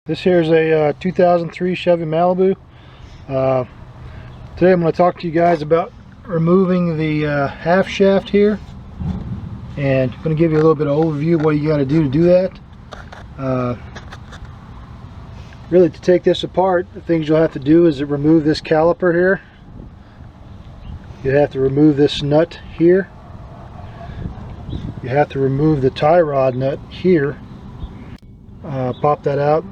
This here is a 2003 Chevy Malibu. Today I'm going to talk to you guys about removing the half shaft here, and I'm going to give you a little bit of overview of what you got to do that. Really, to take this apart, the things you'll have to do is remove this caliper here. You have to remove this nut here. You have to remove the tie rod nut here. Pop that out.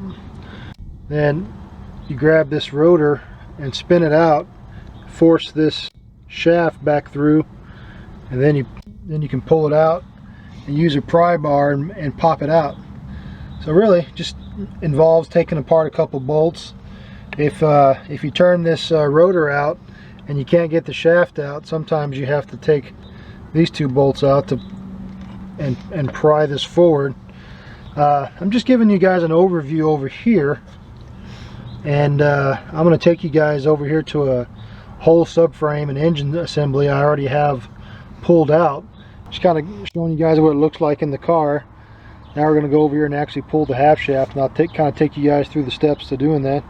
Then you grab this rotor and spin it out, force this shaft back through, and then you can pull it out and use a pry bar and pop it out. So really just involves taking apart a couple bolts. If you turn this rotor out and you can't get the shaft out, sometimes you have to take these two bolts out and pry this forward. I'm just giving you guys an overview over here, and I'm going to take you guys over here to a whole subframe and engine assembly I already have pulled out. Just kind of showing you guys what it looks like in the car. Now we're going to go over here and actually pull the half shaft, and I'll kind of take you guys through the steps to doing that.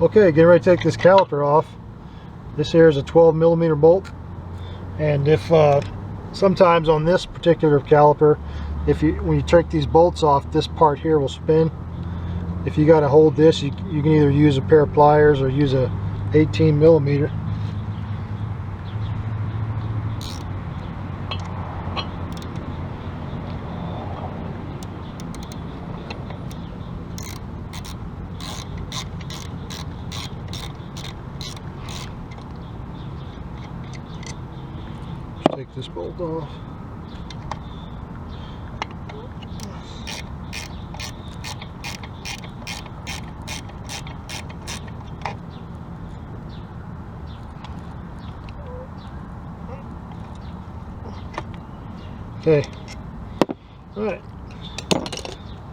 Okay, getting ready to take this caliper off. This here is a 12mm bolt, and if sometimes on this particular caliper, when you take these bolts off, this part here will spin. If you got to hold this, you can either use a pair of pliers or use a 18mm. Just take this bolt off. Okay, alright.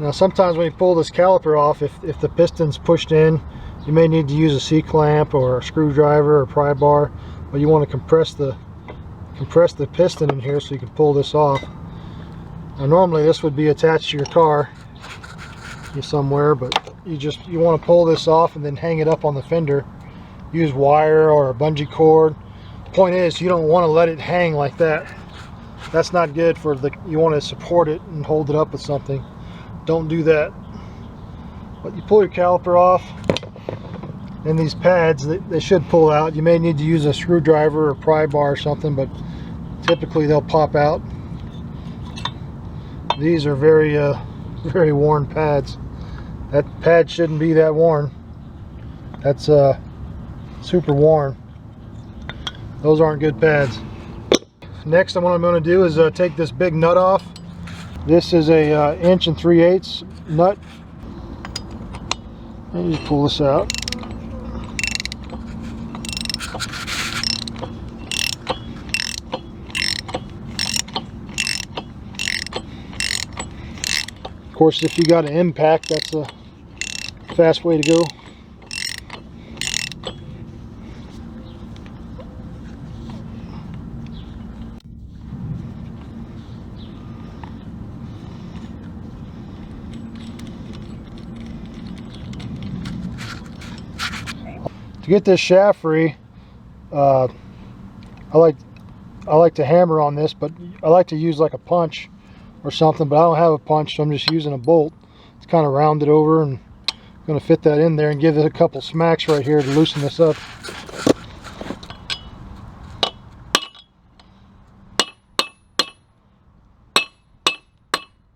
Now sometimes when you pull this caliper off, if the piston's pushed in, you may need to use a C-clamp or a screwdriver or pry bar, but you want to compress the piston in here so you can pull this off. Now normally this would be attached to your car somewhere, but you want to pull this off and then hang it up on the fender. Use wire or a bungee cord. Point is, you don't want to let it hang like that. That's not good for you want to support it and hold it up with something. Don't do that. But you pull your caliper off, and these pads, they should pull out. You may need to use a screwdriver or pry bar or something, but typically they'll pop out. These are very very worn pads. That pad shouldn't be that worn. That's super worn. Those aren't good pads. Next, what I'm going to do is take this big nut off. This is a 1 3/8" nut. And you just pull this out. Of course, if you got an impact, that's a fast way to go. To get this shaft free, I like to hammer on this, but I like to use like a punch or something, but I don't have a punch, so I'm just using a bolt. It's kind of rounded over, and I'm going to fit that in there and give it a couple smacks right here to loosen this up.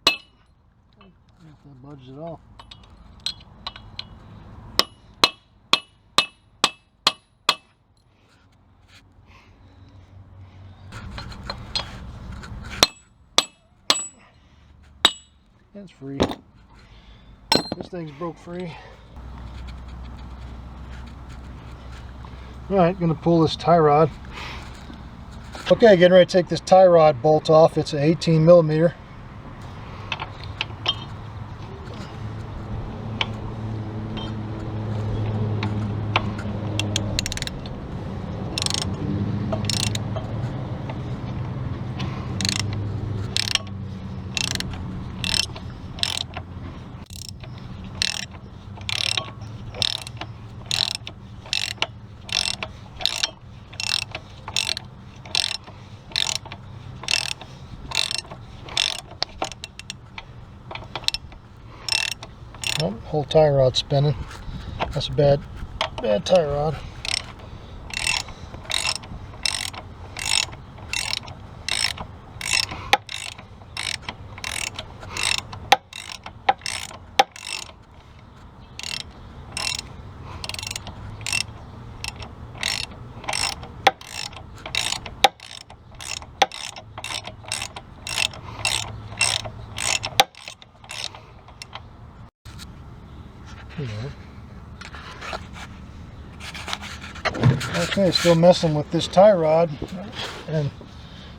That budges it off. It's free. This thing's broke free. Alright, gonna pull this tie rod. Okay, getting ready to take this tie rod bolt off. It's an 18mm. Oh, whole tie rod spinning. That's a bad tie rod. Okay, still messing with this tie rod, and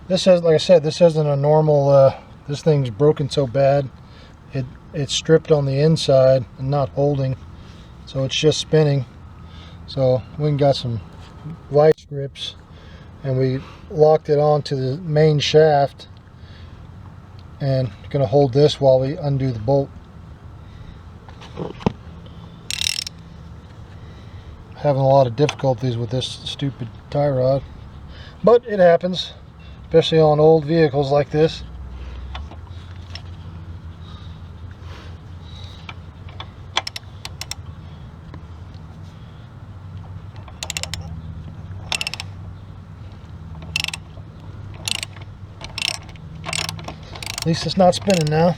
this has, like I said, this isn't a normal. This thing's broken so bad, it's stripped on the inside and not holding, so it's just spinning. So we got some vice grips, and we locked it onto the main shaft, and going to hold this while we undo the bolt. Having a lot of difficulties with this stupid tie rod, but it happens, especially on old vehicles like this. At least it's not spinning now.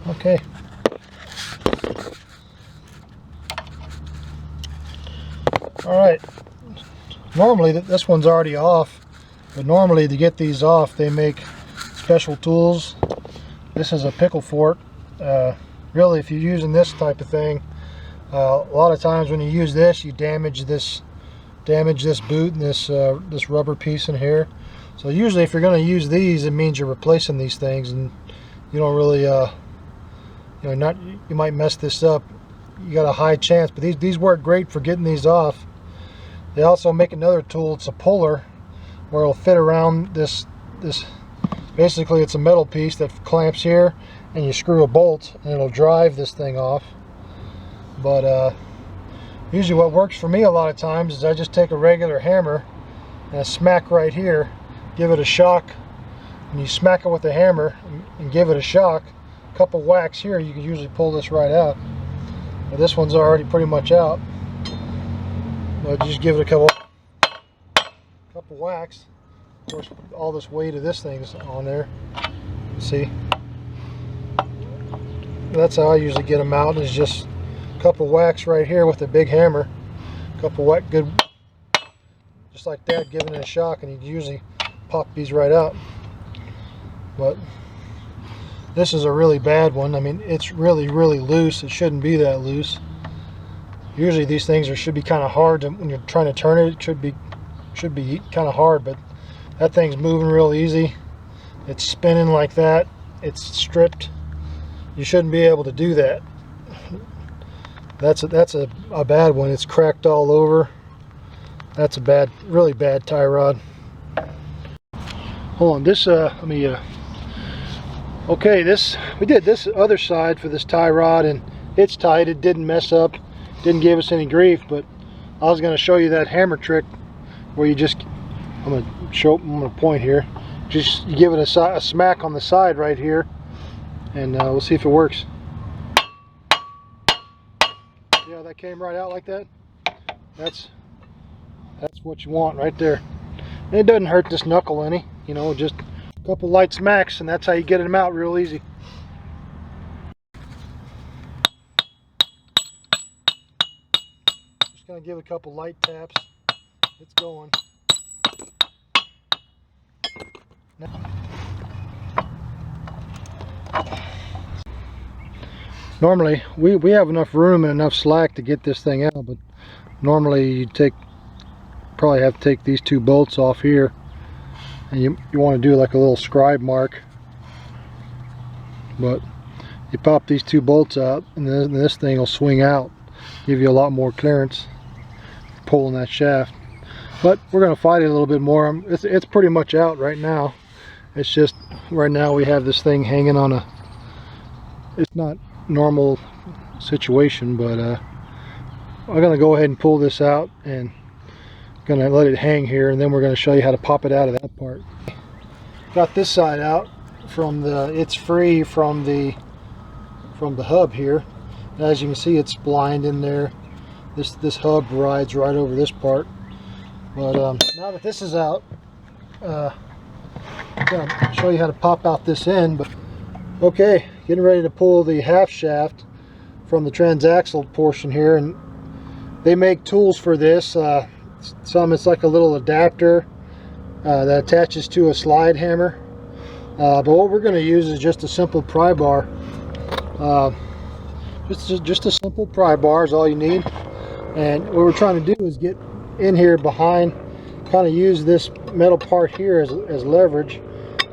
Okay. All right. Normally this one's already off, but normally to get these off they make special tools. This is a pickle fork. Really, if you're using this type of thing, a lot of times when you use this, you damage this boot and this rubber piece in here. So usually if you're going to use these, it means you're replacing these things, and you don't really you might mess this up. You got a high chance, but these work great for getting these off. They also make another tool. It's a puller where it'll fit around this basically it's a metal piece that clamps here, and you screw a bolt and it'll drive this thing off. But usually what works for me a lot of times is I just take a regular hammer and a smack right here, give it a shock, and you smack it with the hammer and give it a shock. Couple whacks here, you can usually pull this right out. But this one's already pretty much out. But just give it a couple whacks. Of course, all this weight of this thing's on there. See? That's how I usually get them out. Is just a couple whacks right here with a big hammer. Couple whack, good, just like that, giving it a shock, and you can usually pop these right out. But this is a really bad one. I mean, it's really loose. It shouldn't be that loose. Usually these things should be kind of hard when you're trying to turn it. It should be kind of hard, but that thing's moving real easy. It's spinning like that. It's stripped. You shouldn't be able to do that. That's a bad one. It's cracked all over. That's a really bad tie rod. Hold on, this let me okay, we did this other side for this tie rod, and it's tight. It didn't mess up, didn't give us any grief. But I was going to show you that hammer trick where you just, I'm going to point here. Just you give it a smack on the side right here, and we'll see if it works. Yeah, that came right out like that. That's what you want right there. And it doesn't hurt this knuckle any, just a couple light smacks, and that's how you get them out real easy. Just gonna give a couple light taps. It's going. Normally we have enough room and enough slack to get this thing out, but normally you probably have to take these two bolts off here, and you want to do like a little scribe mark. But you pop these two bolts out, and then this thing will swing out, give you a lot more clearance pulling that shaft. But we're going to fight it a little bit more. It's pretty much out right now. It's just right now we have this thing hanging on it's not normal situation, but I'm going to go ahead and pull this out and Gonna let it hang here, and then we're gonna show you how to pop it out of that part. Got this side out from the, it's free from the hub here. As you can see, it's blind in there. This hub rides right over this part. But now that this is out, I'm gonna show you how to pop out this end. But okay, getting ready to pull the half shaft from the transaxle portion here, and they make tools for this. Some, it's like a little adapter that attaches to a slide hammer, but what we're going to use is just a simple pry bar. Just a simple pry bar is all you need, and what we're trying to do is get in here behind, kind of use this metal part here as leverage,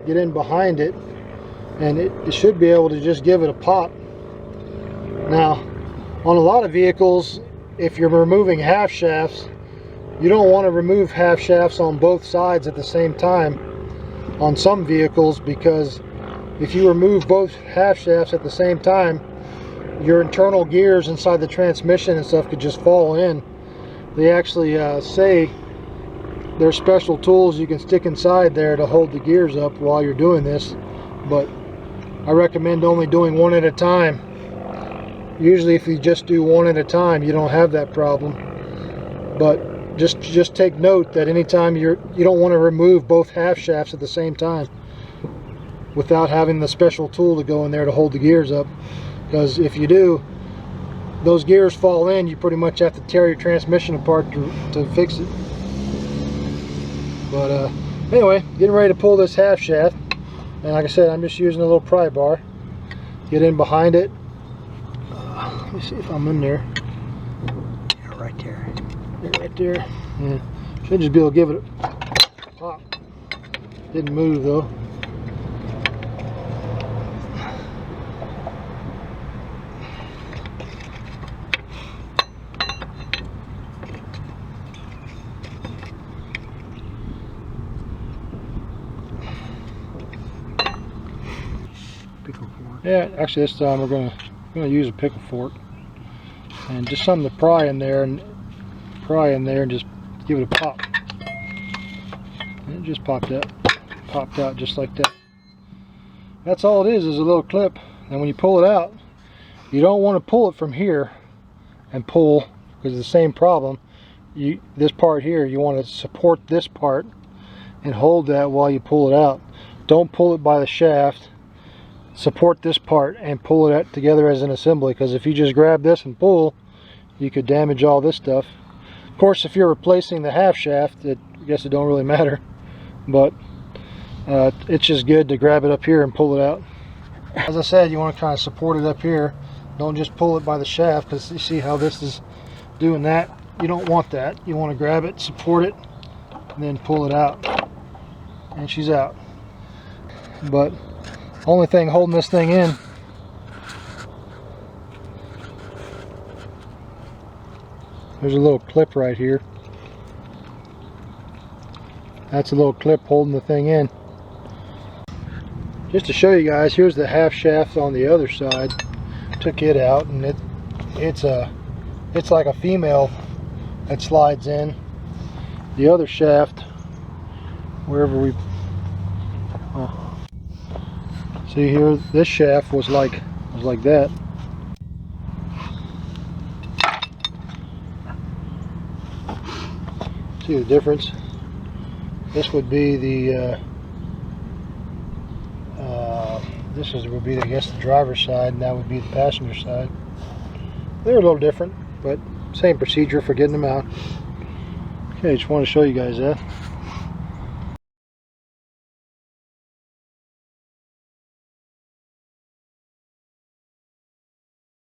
get in behind it, and it should be able to just give it a pop. Now, on a lot of vehicles, if you're removing half shafts, you don't want to remove half shafts on both sides at the same time on some vehicles, because if you remove both half shafts at the same time, your internal gears inside the transmission and stuff could just fall in. They actually say there's special tools you can stick inside there to hold the gears up while you're doing this, but I recommend only doing one at a time. Usually if you just do one at a time, you don't have that problem. But just take note that anytime you don't want to remove both half shafts at the same time without having the special tool to go in there to hold the gears up, because if you do, those gears fall in, you pretty much have to tear your transmission apart to fix it. But anyway, getting ready to pull this half shaft, and like I said, I'm just using a little pry bar. Get in behind it. Let me see if I'm in there. Yeah, right there. Right there. Yeah. Should just be able to give it a pop. Didn't move though. Pickle fork. Yeah, actually this time we're gonna use a pickle fork and just something to pry in there and just give it a pop. And it just popped out just like that. That's all it is a little clip. And when you pull it out, you don't want to pull it from here and pull, because it's the same problem. This part here, you want to support this part and hold that while you pull it out. Don't pull it by the shaft. Support this part and pull it out together as an assembly, because if you just grab this and pull, you could damage all this stuff. Of course, if you're replacing the half shaft, I guess it don't really matter, but it's just good to grab it up here and pull it out. As I said, you want to kind of support it up here. Don't just pull it by the shaft, because you see how this is doing that. You don't want that. You want to grab it, support it, and then pull it out. And she's out. But only thing holding this thing in there's a little clip right here. That's a little clip holding the thing in. Just to show you guys, here's the half shaft on the other side. Took it out, and it's like a female that slides in. The other shaft, wherever we see here, this shaft was like that. See the difference? This would be the would be, I guess, the driver's side, and that would be the passenger side. They're a little different, but same procedure for getting them out. Okay, just want to show you guys that.